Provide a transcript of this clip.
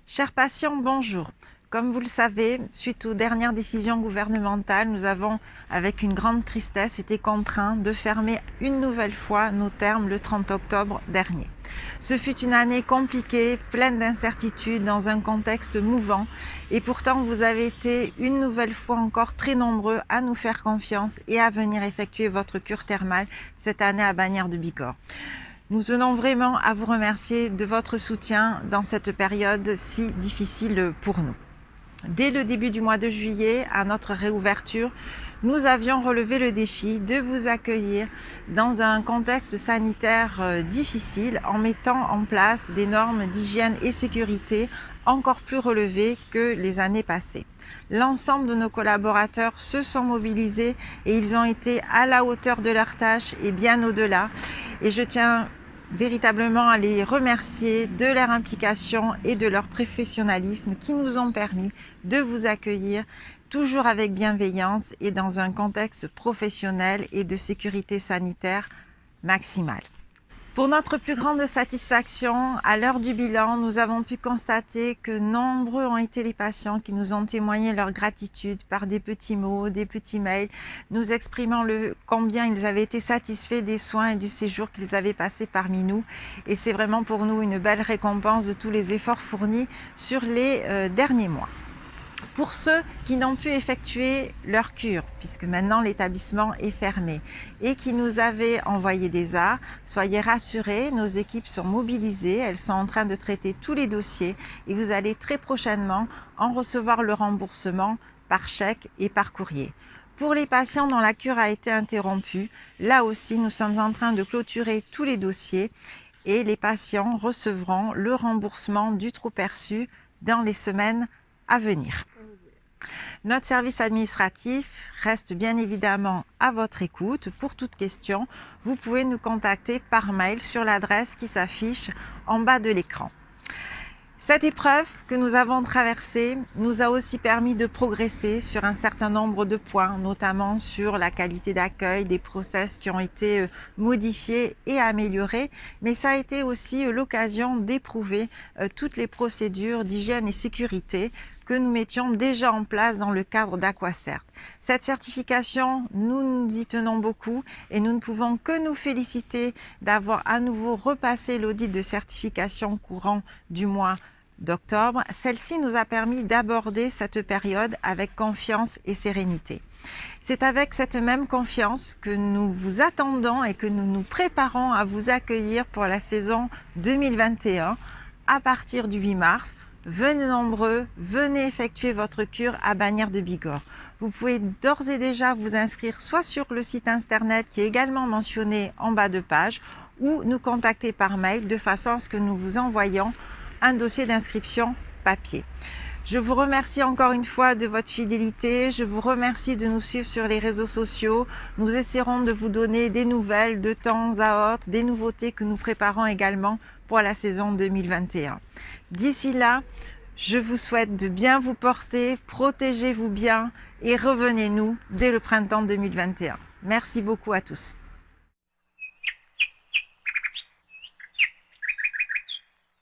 Chers patients, bonjour. Comme vous le savez, suite aux dernières décisions gouvernementales, nous avons, avec une grande tristesse, été contraints de fermer une nouvelle fois nos termes le 30 octobre dernier. Ce fut une année compliquée, pleine d'incertitudes, dans un contexte mouvant, et pourtant vous avez été une nouvelle fois encore très nombreux à nous faire confiance et à venir effectuer votre cure thermale cette année à Bagnères de Bigorre. Nous tenons vraiment à vous remercier de votre soutien dans cette période si difficile pour nous. Dès le début du mois de juillet, à notre réouverture, nous avions relevé le défi de vous accueillir dans un contexte sanitaire difficile en mettant en place des normes d'hygiène et sécurité encore plus relevées que les années passées. L'ensemble de nos collaborateurs se sont mobilisés et ils ont été à la hauteur de leur tâche et bien au-delà. Et je tiens véritablement à les remercier de leur implication et de leur professionnalisme qui nous ont permis de vous accueillir toujours avec bienveillance et dans un contexte professionnel et de sécurité sanitaire maximale. Pour notre plus grande satisfaction, à l'heure du bilan, nous avons pu constater que nombreux ont été les patients qui nous ont témoigné leur gratitude par des petits mots, des petits mails, nous exprimant combien ils avaient été satisfaits des soins et du séjour qu'ils avaient passé parmi nous. Et c'est vraiment pour nous une belle récompense de tous les efforts fournis sur les derniers mois. Pour ceux qui n'ont pu effectuer leur cure, puisque maintenant l'établissement est fermé, et qui nous avaient envoyé des ARS, soyez rassurés, nos équipes sont mobilisées, elles sont en train de traiter tous les dossiers et vous allez très prochainement en recevoir le remboursement par chèque et par courrier. Pour les patients dont la cure a été interrompue, là aussi nous sommes en train de clôturer tous les dossiers et les patients recevront le remboursement du trop perçu dans les semaines à venir. Notre service administratif reste bien évidemment à votre écoute. Pour toute question, vous pouvez nous contacter par mail sur l'adresse qui s'affiche en bas de l'écran. Cette épreuve que nous avons traversée nous a aussi permis de progresser sur un certain nombre de points, notamment sur la qualité d'accueil, des process qui ont été modifiés et améliorés, mais ça a été aussi l'occasion d'éprouver toutes les procédures d'hygiène et sécurité que nous mettions déjà en place dans le cadre d'Aquacert. Cette certification, nous y tenons beaucoup et nous ne pouvons que nous féliciter d'avoir à nouveau repassé l'audit de certification courant du mois d'octobre. Celle-ci nous a permis d'aborder cette période avec confiance et sérénité. C'est avec cette même confiance que nous vous attendons et que nous nous préparons à vous accueillir pour la saison 2021 à partir du 8 mars. Venez nombreux, venez effectuer votre cure à Bagnères de Bigorre. Vous pouvez d'ores et déjà vous inscrire soit sur le site internet qui est également mentionné en bas de page ou nous contacter par mail de façon à ce que nous vous envoyions un dossier d'inscription papier. Je vous remercie encore une fois de votre fidélité, je vous remercie de nous suivre sur les réseaux sociaux. Nous essaierons de vous donner des nouvelles de temps à autre, des nouveautés que nous préparons également pour la saison 2021. D'ici là, je vous souhaite de bien vous porter, protégez-vous bien et revenez-nous dès le printemps 2021. Merci beaucoup à tous.